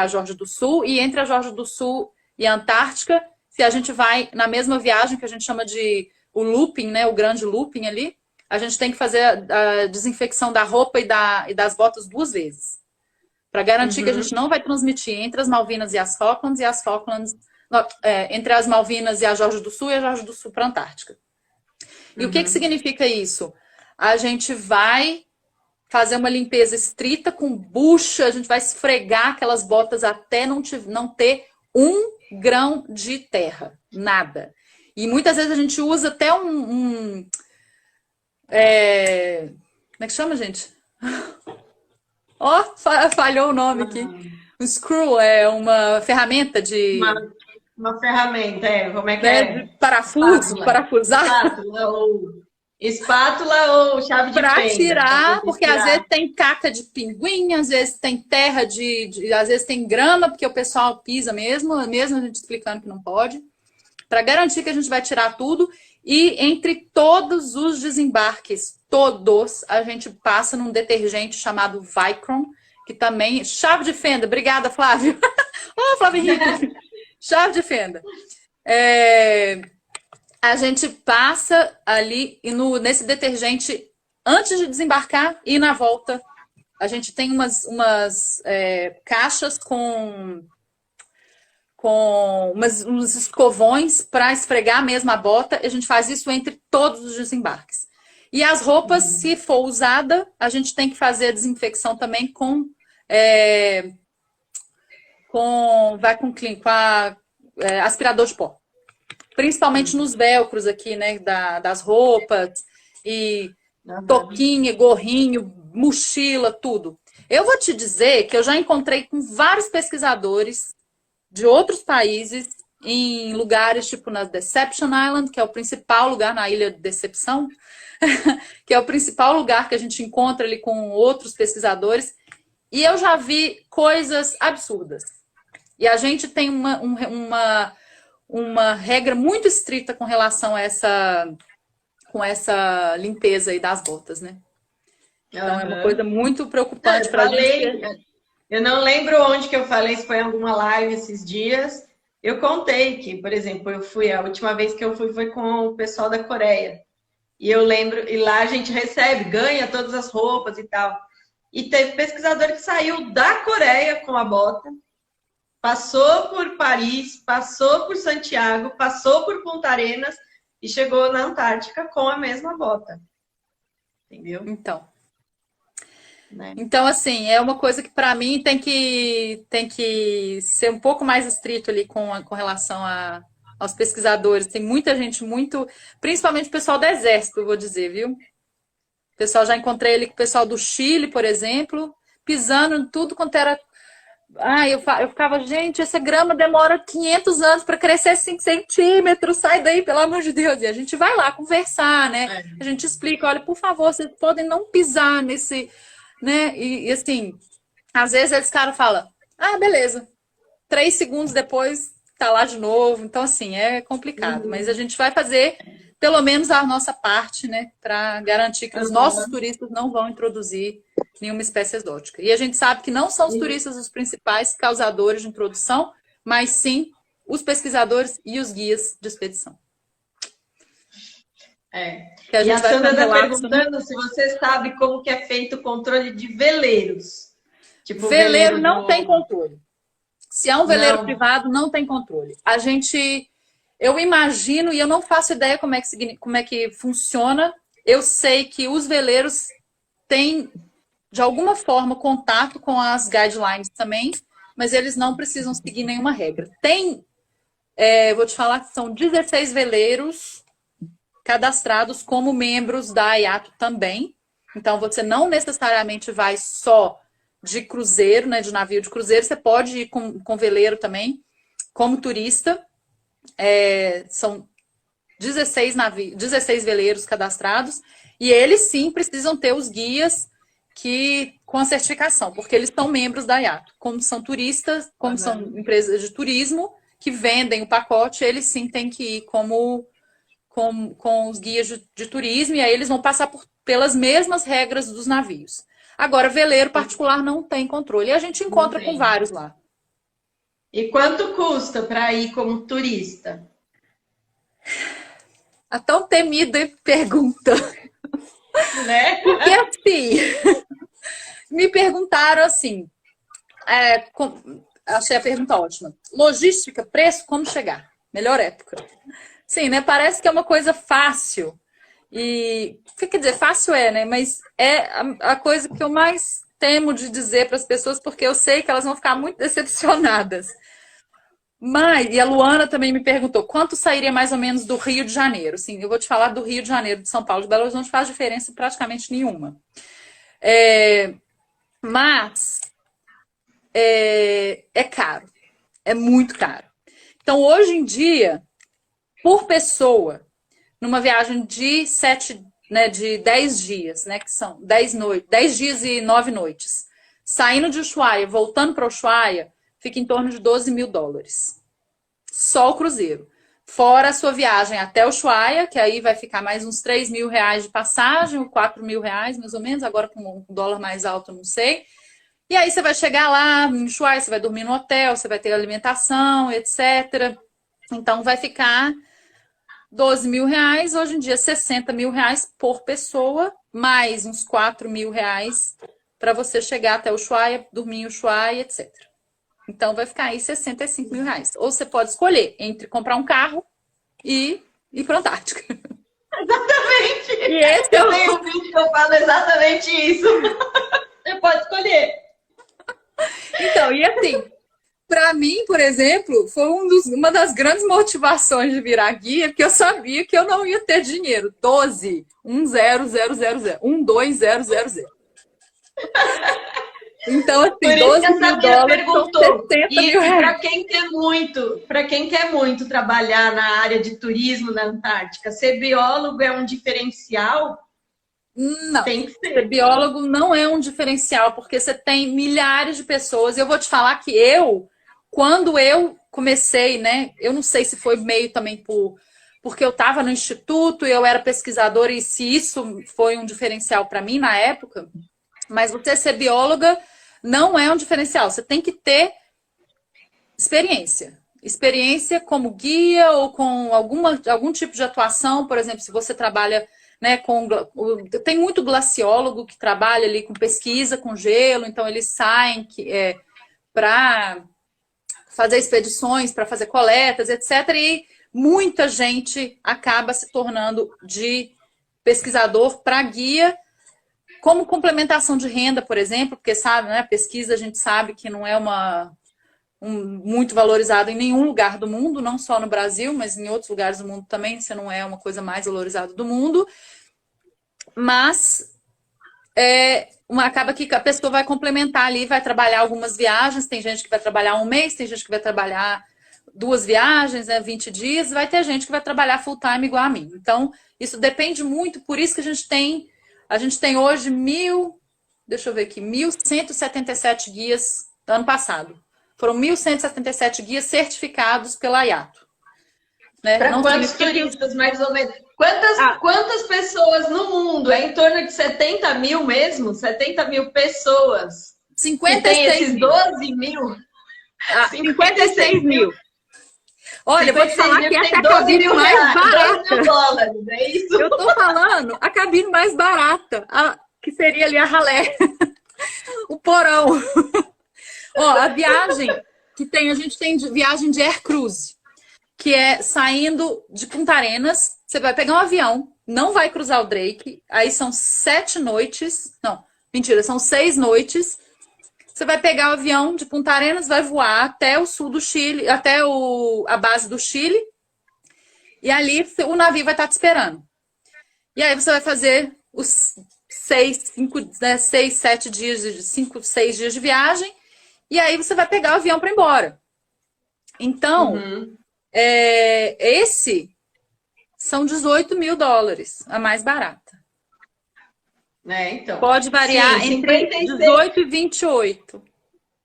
Geórgia do Sul, e entre a Geórgia do Sul e a Antártica, se a gente vai na mesma viagem que a gente chama de o looping, né, o grande looping ali, a gente tem que fazer a desinfecção da roupa e das botas 2 vezes, para garantir que a gente não vai transmitir entre as Malvinas e as Falklands, entre as Malvinas e a Geórgia do Sul e a Geórgia do Sul para a Antártica. E o que significa isso? A gente vai fazer uma limpeza estrita com bucha, a gente vai esfregar aquelas botas até não ter 1 grão de terra, nada. E muitas vezes a gente usa até como é que chama, gente? Falhou o nome aqui. Um screw é uma ferramenta de... Uma ferramenta, como é que é? Parafuso, parafusar. Espátula ou chave de fenda. Para tirar, porque às vezes tem caca de pinguim, às vezes tem terra às vezes tem grama, porque o pessoal pisa mesmo a gente explicando que não pode. Para garantir que a gente vai tirar tudo. E entre todos os desembarques, a gente passa num detergente chamado Vicron, que também... Chave de fenda. Obrigada, Flávio. Flávio Henrique. Chave de fenda. A gente passa ali nesse detergente antes de desembarcar e na volta. A gente tem umas caixas com uns escovões para esfregar mesmo a bota. A gente faz isso entre todos os desembarques. E as roupas, se for usada, a gente tem que fazer a desinfecção também com aspirador de pó. Principalmente nos velcros aqui, né, das roupas, e toquinha, gorrinho, mochila, tudo. Eu vou te dizer que eu já encontrei com vários pesquisadores de outros países em lugares tipo na Deception Island, que é o principal lugar na Ilha de Decepção, que é o principal lugar que a gente encontra ali com outros pesquisadores, e eu já vi coisas absurdas. E a gente tem uma regra muito estrita com relação a essa limpeza aí das botas, né? Então é uma coisa muito preocupante para a gente. Eu não lembro onde que eu falei, se foi em alguma live esses dias. Eu contei que, por exemplo, a última vez que eu fui foi com o pessoal da Coreia. E eu lembro, e lá a gente ganha todas as roupas e tal. E teve pesquisador que saiu da Coreia com a bota, passou por Paris, passou por Santiago, passou por Punta Arenas e chegou na Antártica com a mesma bota. Entendeu? Então. né? Então, assim, é uma coisa que para mim tem que ser um pouco mais estrito ali com relação aos pesquisadores. Tem muita gente principalmente o pessoal do Exército, eu vou dizer, viu? O pessoal, já encontrei ele com o pessoal do Chile, por exemplo, pisando em tudo quanto era. Eu ficava, gente, essa grama demora 500 anos para crescer 5 centímetros, sai daí, pelo amor de Deus. E a gente vai lá conversar, né? É. A gente explica, olha, por favor, vocês podem não pisar nesse, né? E assim, às vezes eles caras falam, beleza. 3 segundos depois tá lá de novo. Então, assim, é complicado. Mas a gente vai fazer pelo menos a nossa parte, né? Para garantir que os nossos turistas não vão introduzir nenhuma espécie exótica. E a gente sabe que não são os turistas os principais causadores de introdução, mas sim os pesquisadores e os guias de expedição. Que a gente Sandra está perguntando se você sabe como que é feito o controle de veleiros. Tipo, veleiro não tem controle. Se é um veleiro privado, não tem controle. Eu imagino, e eu não faço ideia como é que funciona. Eu sei que os veleiros têm, de alguma forma, contato com as guidelines também, mas eles não precisam seguir nenhuma regra. Vou te falar que são 16 veleiros cadastrados como membros da IATO também. Então, você não necessariamente vai só de cruzeiro, né, de navio de cruzeiro, você pode ir com veleiro também, como turista. São 16 veleiros cadastrados, e eles sim precisam ter os guias com a certificação, porque eles são membros da IATO. Como são turistas, como são empresas de turismo que vendem o pacote, eles sim têm que ir com os guias de turismo, e aí eles vão passar pelas mesmas regras dos navios. Agora, veleiro particular não tem controle. E a gente encontra com vários lá. E quanto custa para ir como turista? A tão temida pergunta. Né? Porque assim, me perguntaram assim, achei a pergunta ótima. Logística, preço, como chegar? Melhor época. Sim, né? Parece que é uma coisa fácil. E, quer dizer, fácil né? Mas é a coisa que eu mais temo de dizer para as pessoas, porque eu sei que elas vão ficar muito decepcionadas. E a Luana também me perguntou, quanto sairia mais ou menos do Rio de Janeiro? Sim, eu vou te falar do Rio de Janeiro, de São Paulo, de Belo Horizonte, não faz diferença praticamente nenhuma. Mas é caro, é muito caro. Então, hoje em dia, por pessoa, numa viagem de 10 dias, né? Que são 10 dias e 9 noites. Saindo de Ushuaia, voltando para Ushuaia, fica em torno de $12.000. Só o cruzeiro. Fora a sua viagem até Ushuaia, que aí vai ficar mais uns R$3.000 de passagem, ou R$4.000, mais ou menos. Agora com um dólar mais alto, eu não sei. E aí você vai chegar lá em Ushuaia, você vai dormir no hotel, você vai ter alimentação, etc. Então vai ficar R$12.000, hoje em dia R$60.000 por pessoa, mais uns R$4.000 para você chegar até Ushuaia, dormir em Ushuaia, etc. Então vai ficar aí R$65.000. Ou você pode escolher entre comprar um carro e ir para a Antártica. Exatamente! E esse eu tenho um vídeo que eu falo exatamente isso. Você pode escolher. Então, e assim, para mim, por exemplo, foi uma das grandes motivações de virar guia, porque eu sabia que eu não ia ter dinheiro. 12, 10000, 12000. Então, assim, por isso que a Sabina perguntou. E para quem quer muito trabalhar na área de turismo na Antártica, ser biólogo é um diferencial? Não, ser biólogo não é um diferencial, porque você tem milhares de pessoas. Eu vou te falar que quando eu comecei, né? Eu não sei se foi meio também porque eu estava no instituto e eu era pesquisadora, e se isso foi um diferencial para mim na época, mas você ser bióloga não é um diferencial. Você tem que ter experiência. Experiência como guia ou com algum tipo de atuação. Por exemplo, se você trabalha, né, tem muito glaciólogo que trabalha ali com pesquisa com gelo, então eles saem para fazer expedições, para fazer coletas, etc. E muita gente acaba se tornando de pesquisador para guia como complementação de renda, por exemplo, porque sabe, né, pesquisa a gente sabe que não é muito valorizado em nenhum lugar do mundo, não só no Brasil, mas em outros lugares do mundo também, você não é uma coisa mais valorizada do mundo. Mas acaba que a pessoa vai complementar ali, vai trabalhar algumas viagens, tem gente que vai trabalhar um mês, tem gente que vai trabalhar 2 viagens, né, 20 dias, vai ter gente que vai trabalhar full time igual a mim. Então, isso depende muito, por isso que a gente tem hoje deixa eu ver aqui, 1.177 guias do ano passado. Foram 1.177 guias certificados pela IATO. Né? Para quantos turistas, mais ou menos? Quantas pessoas no mundo? É em torno de 70 mil mesmo? 70 mil pessoas. 56 tem esses mil. 12 mil? 56 mil. Olha, eu vou te falar que essa é a cabine mais barata. $12 mil, é isso? Eu tô falando a cabine mais barata, que seria ali a ralé. O porão. Ó, a viagem a gente tem viagem de air cruise, que é saindo de Punta Arenas, você vai pegar um avião, não vai cruzar o Drake, aí são 7 noites, não, mentira, são 6 noites. Você vai pegar o avião de Punta Arenas, vai voar até o sul do Chile, até a base do Chile, e ali o navio vai estar te esperando. E aí você vai fazer os 6, 7 dias, 5, 6 dias de viagem, e aí você vai pegar o avião para ir embora. Então, esse são $18 mil, a mais barata. Então. Pode variar entre 18 e 28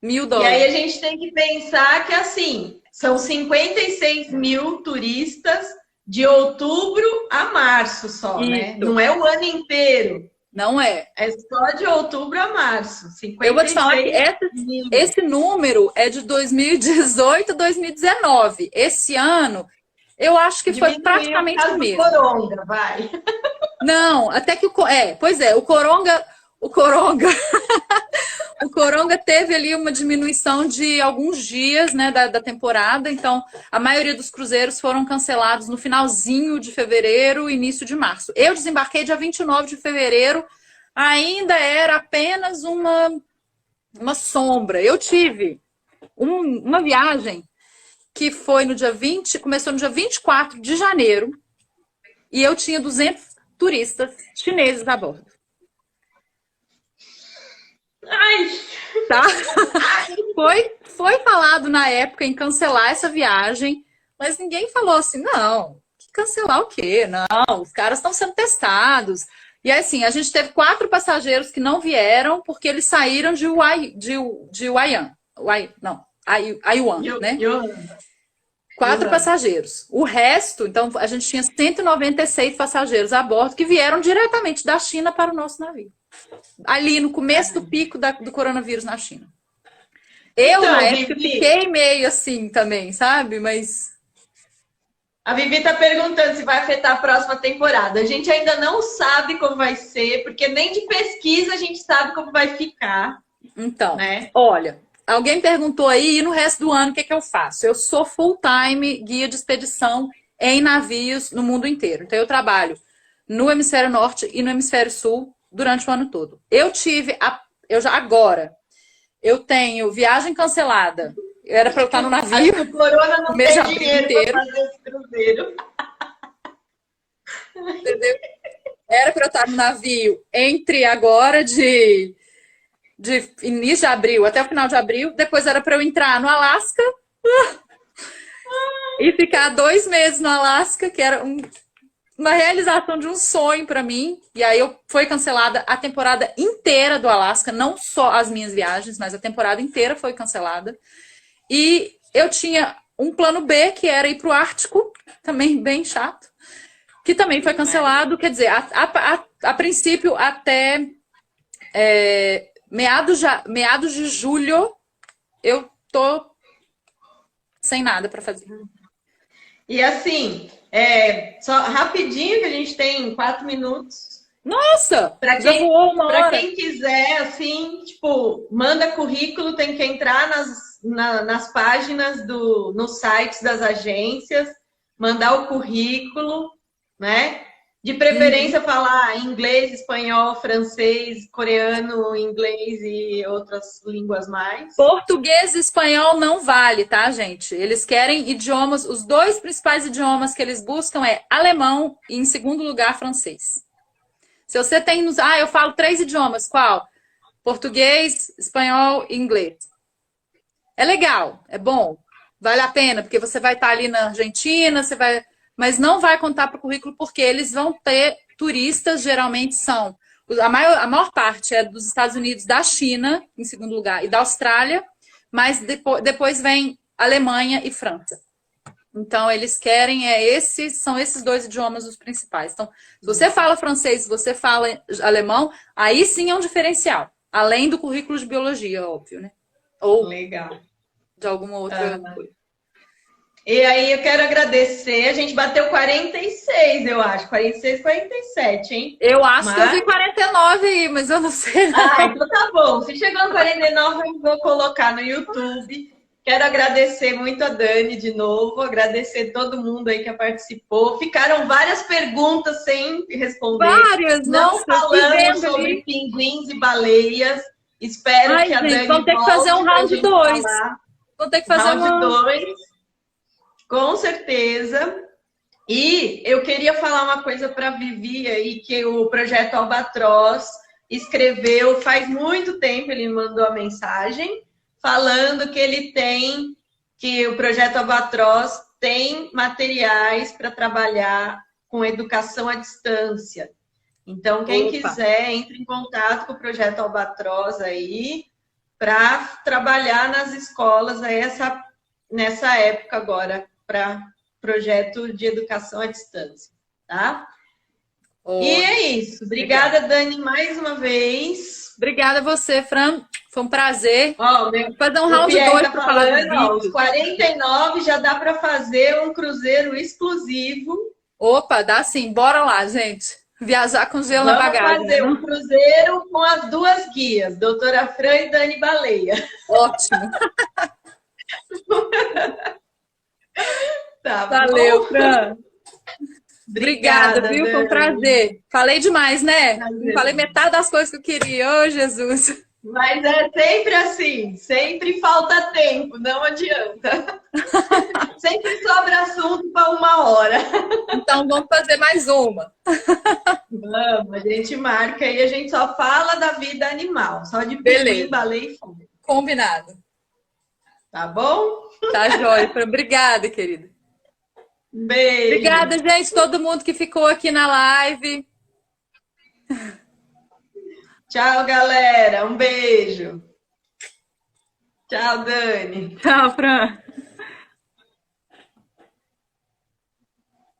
mil dólares. E aí a gente tem que pensar que, assim, são 56 mil turistas de outubro a março só, né? Não é o ano inteiro. Não é. É só de outubro a março. 56 eu vou te falar que esse número é de 2018, 2019. Esse ano, eu acho que foi praticamente o mesmo. Coronga, vai. Não, até que pois é, o Coronga o Coronga teve ali uma diminuição de alguns dias, né, da temporada, então a maioria dos cruzeiros foram cancelados no finalzinho de fevereiro, início de março. Eu desembarquei dia 29 de fevereiro, ainda era apenas uma sombra. Eu tive uma viagem que foi no dia 20, começou no dia 24 de janeiro, e eu tinha 200 turistas chineses a bordo. Ai! Tá? Foi falado na época em cancelar essa viagem, mas ninguém falou assim, não, cancelar o quê? Não, os caras estão sendo testados. E assim, a gente teve 4 passageiros que não vieram porque eles saíram de Haiyan, né? 4 passageiros. O resto, então, a gente tinha 196 passageiros a bordo que vieram diretamente da China para o nosso navio. Ali no começo do pico do coronavírus na China. Eu, então, na época, fiquei meio assim também, sabe? Mas... A Vivi tá perguntando se vai afetar a próxima temporada. A gente ainda não sabe como vai ser, porque nem de pesquisa a gente sabe como vai ficar. Então, né? Olha... Alguém perguntou aí, e no resto do ano, o que eu faço? Eu sou full-time guia de expedição em navios no mundo inteiro. Então, eu trabalho no hemisfério norte e no hemisfério sul durante o ano todo. Eu tenho viagem cancelada. Era para eu estar no navio. O corona não tem dinheiro para fazer esse cruzeiro. Entendeu? Era para eu estar no navio entre agora de início de abril até o final de abril, depois era para eu entrar no Alasca e ficar 2 meses no Alasca, que era uma realização de um sonho para mim. E aí foi cancelada a temporada inteira do Alasca, não só as minhas viagens, mas a temporada inteira foi cancelada. E eu tinha um plano B, que era ir para o Ártico, também bem chato, que também foi cancelado. Quer dizer, a princípio até... meados de julho, eu tô sem nada para fazer. E assim, só rapidinho, que a gente tem 4 minutos. Nossa! Já voou uma hora. Para quem quiser, assim, tipo, manda currículo, tem que entrar nas páginas nos sites das agências, mandar o currículo, né? De preferência falar inglês, espanhol, francês, coreano, inglês e outras línguas mais. Português e espanhol não vale, tá, gente? Eles querem idiomas, os dois principais idiomas que eles buscam é alemão e, em segundo lugar, francês. Se você tem, eu falo 3 idiomas, qual? Português, espanhol e inglês. É legal, é bom, vale a pena, porque você vai estar ali na Argentina, mas não vai contar para o currículo porque eles vão ter turistas, geralmente são. A maior parte é dos Estados Unidos, da China, em segundo lugar, e da Austrália, mas depois vem Alemanha e França. Então, eles querem, são esses 2 idiomas os principais. Então, se você fala francês, se você fala alemão, aí sim é um diferencial. Além do currículo de biologia, óbvio, né? Ou legal. De alguma outra coisa. E aí eu quero agradecer, a gente bateu 46, eu acho, 46, 47, hein? Eu acho que eu vi 49 aí, mas eu não sei. Então tá bom. Se chegou no 49, eu vou colocar no YouTube. Quero agradecer muito a Dani de novo, agradecer todo mundo aí que participou. Ficaram várias perguntas sem responder. Várias, não nossa, falamos sobre pinguins e baleias. Espero que a Dani vamos ter que fazer um round 2. Vamos ter que fazer round 2, com certeza. E eu queria falar uma coisa para a Vivi aí, que o Projeto Albatroz escreveu faz muito tempo, ele me mandou a mensagem falando que o Projeto Albatroz tem materiais para trabalhar com educação à distância. Então, quem quiser, entre em contato com o Projeto Albatroz aí para trabalhar nas escolas aí nessa época agora, para projeto de educação à distância, tá? E é isso. Obrigada, Dani, mais uma vez. Obrigada a você, Fran. Foi um prazer. Fazer um round 2 para falar do vídeo. Os 49 já dá para fazer um cruzeiro exclusivo. Opa, dá sim. Bora lá, gente. Viajar com gelo na bagagem. Vamos fazer um cruzeiro com as 2 guias, doutora Fran e Dani Baleia. Ótimo. Tá, valeu, Fran. Obrigada, viu? Foi um prazer. Falei demais, né? Falei metade das coisas que eu queria. Ô, Jesus. Mas é sempre assim, sempre falta tempo, não adianta. Sempre sobra assunto para 1 hora. Então vamos fazer mais uma. Vamos, a gente marca e a gente só fala da vida animal, só de pinguim, baleia e fumo. Combinado. Tá bom? Tá jóia. Obrigada, querida. Beijo. Obrigada, gente, todo mundo que ficou aqui na live. Tchau, galera. Um beijo. Tchau, Dani. Tchau, Fran.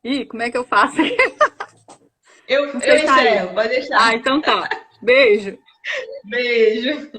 Ih, como é que eu faço? Eu encerro, pode deixar. Então tá. Beijo. Beijo.